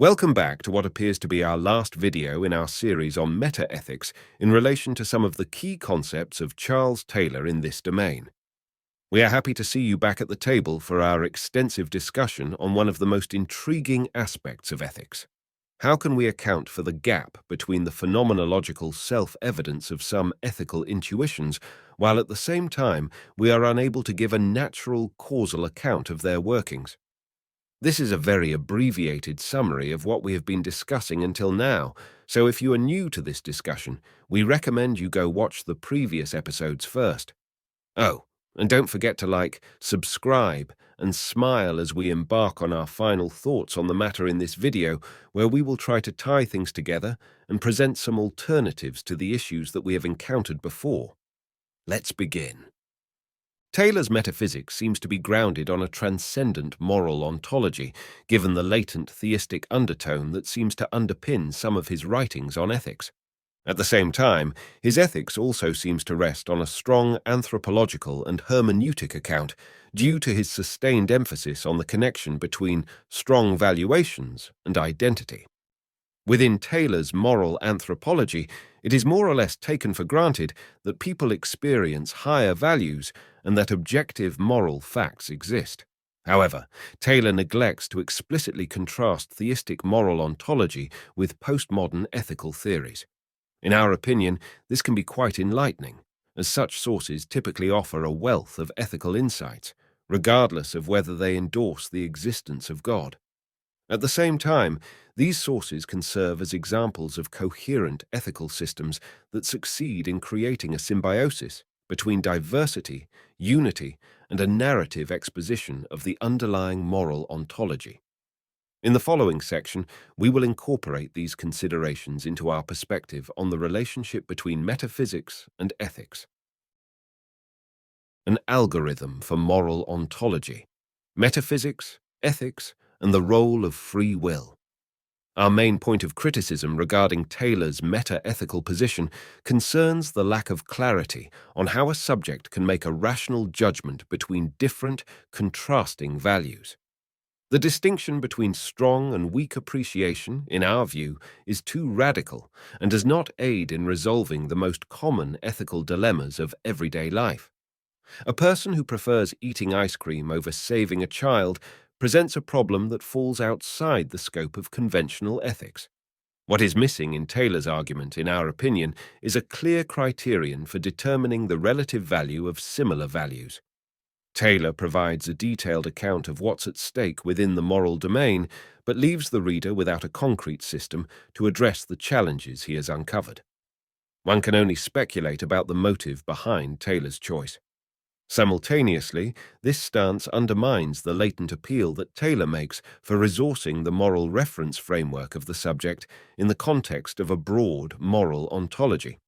Welcome back to what appears to be our last video in our series on meta-ethics in relation to some of the key concepts of Charles Taylor in this domain. We are happy to see you back at the table for our extensive discussion on one of the most intriguing aspects of ethics. How can we account for the gap between the phenomenological self-evidence of some ethical intuitions, while at the same time we are unable to give a natural causal account of their workings? This is a very abbreviated summary of what we have been discussing until now, so if you are new to this discussion, we recommend you go watch the previous episodes first. Oh, and don't forget to like, subscribe, and smile as we embark on our final thoughts on the matter in this video, where we will try to tie things together and present some alternatives to the issues that we have encountered before. Let's begin. Taylor's metaphysics seems to be grounded on a transcendent moral ontology, given the latent theistic undertone that seems to underpin some of his writings on ethics. At the same time, his ethics also seems to rest on a strong anthropological and hermeneutic account, due to his sustained emphasis on the connection between strong valuations and identity. Within Taylor's moral anthropology, it is more or less taken for granted that people experience higher values and that objective moral facts exist. However, Taylor neglects to explicitly contrast theistic moral ontology with postmodern ethical theories. In our opinion, this can be quite enlightening, as such sources typically offer a wealth of ethical insights, regardless of whether they endorse the existence of God. At the same time, these sources can serve as examples of coherent ethical systems that succeed in creating a symbiosis between diversity, unity, and a narrative exposition of the underlying moral ontology. In the following section, we will incorporate these considerations into our perspective on the relationship between metaphysics and ethics. An algorithm for moral ontology, metaphysics, ethics, and the role of free will. Our main point of criticism regarding Taylor's meta-ethical position concerns the lack of clarity on how a subject can make a rational judgment between different, contrasting values. The distinction between strong and weak appreciation, in our view, is too radical and does not aid in resolving the most common ethical dilemmas of everyday life. A person who prefers eating ice cream over saving a child presents a problem that falls outside the scope of conventional ethics. What is missing in Taylor's argument, in our opinion, is a clear criterion for determining the relative value of similar values. Taylor provides a detailed account of what's at stake within the moral domain, but leaves the reader without a concrete system to address the challenges he has uncovered. One can only speculate about the motive behind Taylor's choice. Simultaneously, this stance undermines the latent appeal that Taylor makes for resourcing the moral reference framework of the subject in the context of a broad moral ontology.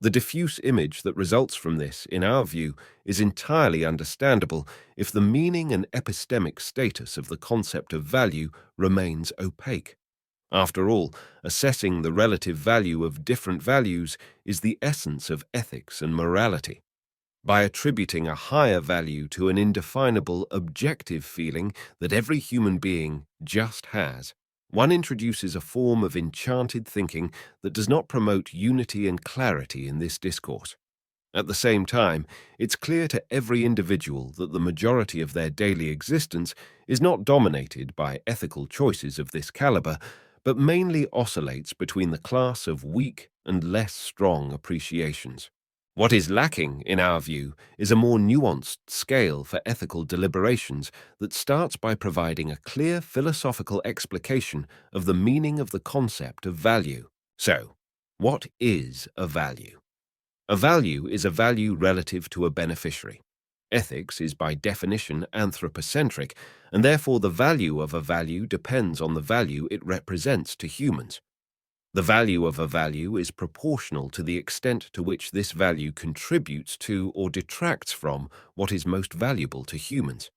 The diffuse image that results from this, in our view, is entirely understandable if the meaning and epistemic status of the concept of value remains opaque. After all, assessing the relative value of different values is the essence of ethics and morality. By attributing a higher value to an indefinable objective feeling that every human being just has, one introduces a form of enchanted thinking that does not promote unity and clarity in this discourse. At the same time, it's clear to every individual that the majority of their daily existence is not dominated by ethical choices of this caliber, but mainly oscillates between the class of weak and less strong appreciations. What is lacking, in our view, is a more nuanced scale for ethical deliberations that starts by providing a clear philosophical explication of the meaning of the concept of value. So, what is a value? A value is a value relative to a beneficiary. Ethics is by definition anthropocentric, and therefore the value of a value depends on the value it represents to humans. The value of a value is proportional to the extent to which this value contributes to or detracts from what is most valuable to humans.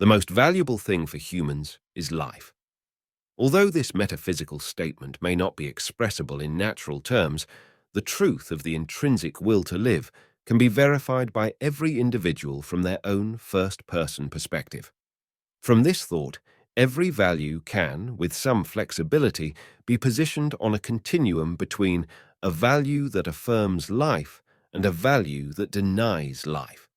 The most valuable thing for humans is life. Although this metaphysical statement may not be expressible in natural terms, the truth of the intrinsic will to live can be verified by every individual from their own first-person perspective. From this thought, Every value can, with some flexibility, be positioned on a continuum between a value that affirms life and a value that denies life.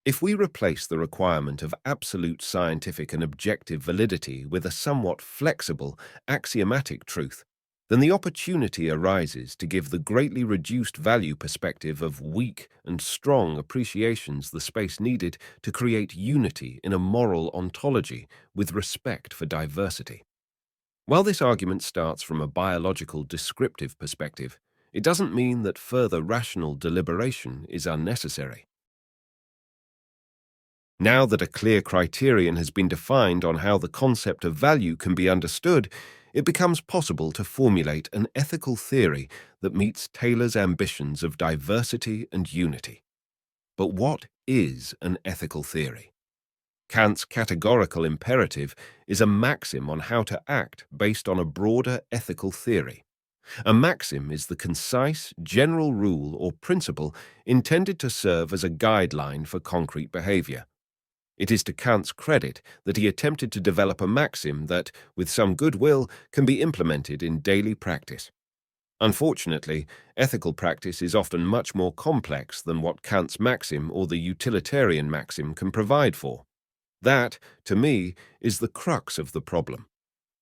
If we replace the requirement of absolute scientific and objective validity with a somewhat flexible, axiomatic truth, then the opportunity arises to give the greatly reduced value perspective of weak and strong appreciations the space needed to create unity in a moral ontology with respect for diversity. While this argument starts from a biological descriptive perspective, it doesn't mean that further rational deliberation is unnecessary. Now that a clear criterion has been defined on how the concept of value can be understood, it becomes possible to formulate an ethical theory that meets Taylor's ambitions of diversity and unity. But what is an ethical theory? Kant's categorical imperative is a maxim on how to act based on a broader ethical theory. A maxim is the concise, general rule or principle intended to serve as a guideline for concrete behavior. It is to Kant's credit that he attempted to develop a maxim that, with some goodwill, can be implemented in daily practice. Unfortunately, ethical practice is often much more complex than what Kant's maxim or the utilitarian maxim can provide for. That, to me, is the crux of the problem.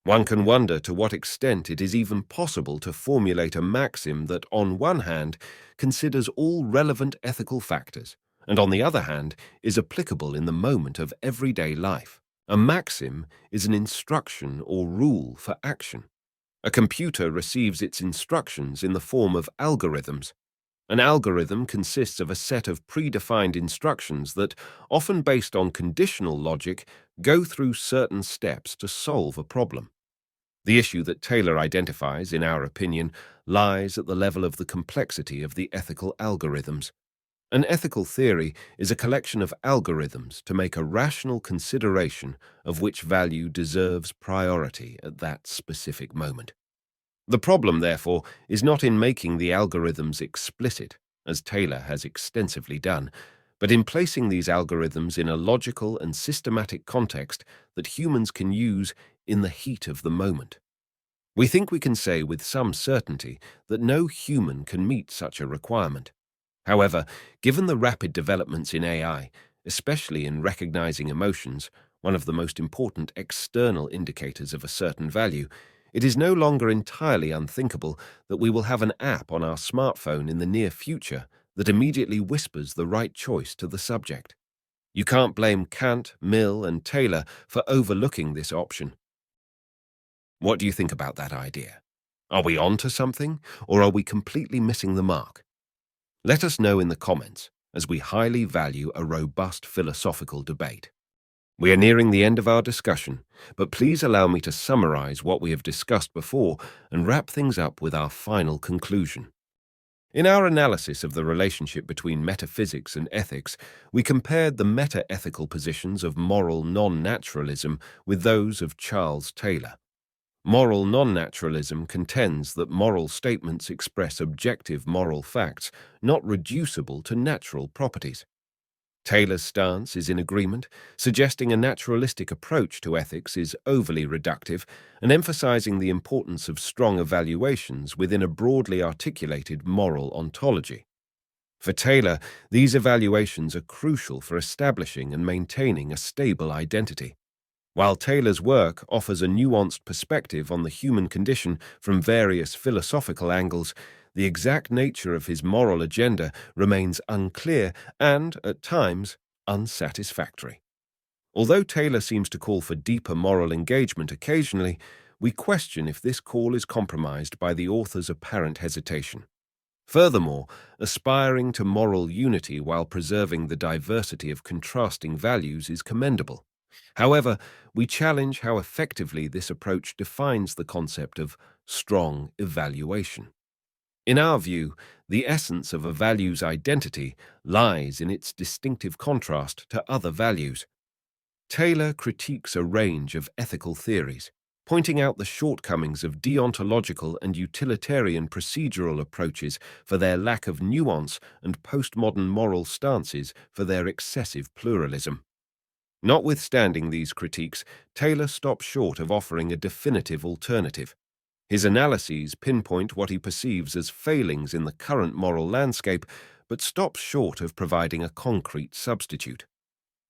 One can wonder to what extent it is even possible to formulate a maxim that, on one hand, considers all relevant ethical factors, and on the other hand, is applicable in the moment of everyday life. A maxim is an instruction or rule for action. A computer receives its instructions in the form of algorithms. An algorithm consists of a set of predefined instructions that, often based on conditional logic, go through certain steps to solve a problem. The issue that Taylor identifies, in our opinion, lies at the level of the complexity of the ethical algorithms. An ethical theory is a collection of algorithms to make a rational consideration of which value deserves priority at that specific moment. The problem, therefore, is not in making the algorithms explicit, as Taylor has extensively done, but in placing these algorithms in a logical and systematic context that humans can use in the heat of the moment. We think we can say with some certainty that no human can meet such a requirement. However, given the rapid developments in AI, especially in recognizing emotions, one of the most important external indicators of a certain value, it is no longer entirely unthinkable that we will have an app on our smartphone in the near future that immediately whispers the right choice to the subject. You can't blame Kant, Mill, and Taylor for overlooking this option. What do you think about that idea? Are we on to something, or are we completely missing the mark? Let us know in the comments, as we highly value a robust philosophical debate. We are nearing the end of our discussion, but please allow me to summarize what we have discussed before and wrap things up with our final conclusion. In our analysis of the relationship between metaphysics and ethics, we compared the meta-ethical positions of moral non-naturalism with those of Charles Taylor. Moral non-naturalism contends that moral statements express objective moral facts, not reducible to natural properties. Taylor's stance is in agreement, suggesting a naturalistic approach to ethics is overly reductive and emphasizing the importance of strong evaluations within a broadly articulated moral ontology. For Taylor, these evaluations are crucial for establishing and maintaining a stable identity. While Taylor's work offers a nuanced perspective on the human condition from various philosophical angles, the exact nature of his moral agenda remains unclear and, at times, unsatisfactory. Although Taylor seems to call for deeper moral engagement occasionally, we question if this call is compromised by the author's apparent hesitation. Furthermore, aspiring to moral unity while preserving the diversity of contrasting values is commendable. However, we challenge how effectively this approach defines the concept of strong evaluation. In our view, the essence of a value's identity lies in its distinctive contrast to other values. Taylor critiques a range of ethical theories, pointing out the shortcomings of deontological and utilitarian procedural approaches for their lack of nuance and postmodern moral stances for their excessive pluralism. Notwithstanding these critiques, Taylor stops short of offering a definitive alternative. His analyses pinpoint what he perceives as failings in the current moral landscape, but stops short of providing a concrete substitute.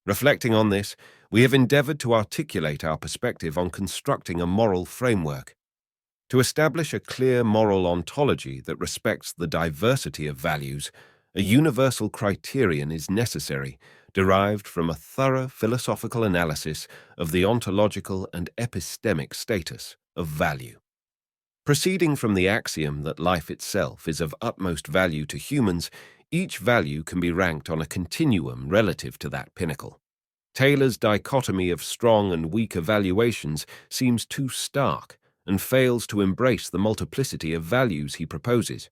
Reflecting on this, we have endeavored to articulate our perspective on constructing a moral framework. To establish a clear moral ontology that respects the diversity of values, a universal criterion is necessary, derived from a thorough philosophical analysis of the ontological and epistemic status of value. Proceeding from the axiom that life itself is of utmost value to humans, each value can be ranked on a continuum relative to that pinnacle. Taylor's dichotomy of strong and weak evaluations seems too stark and fails to embrace the multiplicity of values he proposes.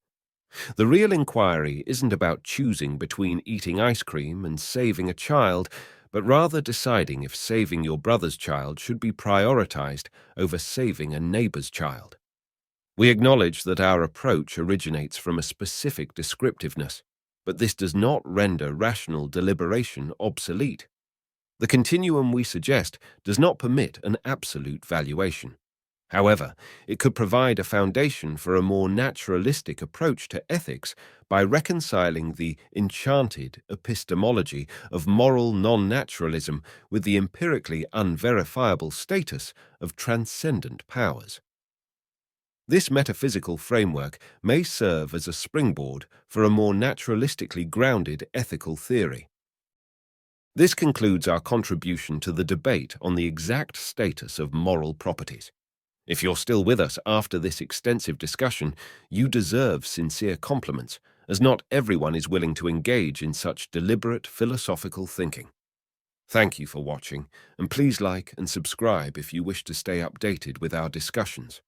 The real inquiry isn't about choosing between eating ice cream and saving a child, but rather deciding if saving your brother's child should be prioritized over saving a neighbor's child. We acknowledge that our approach originates from a specific descriptiveness, but this does not render rational deliberation obsolete. The continuum we suggest does not permit an absolute valuation. However, it could provide a foundation for a more naturalistic approach to ethics by reconciling the enchanted epistemology of moral non-naturalism with the empirically unverifiable status of transcendent powers. This metaphysical framework may serve as a springboard for a more naturalistically grounded ethical theory. This concludes our contribution to the debate on the exact status of moral properties. If you're still with us after this extensive discussion, you deserve sincere compliments, as not everyone is willing to engage in such deliberate philosophical thinking. Thank you for watching, and please like and subscribe if you wish to stay updated with our discussions.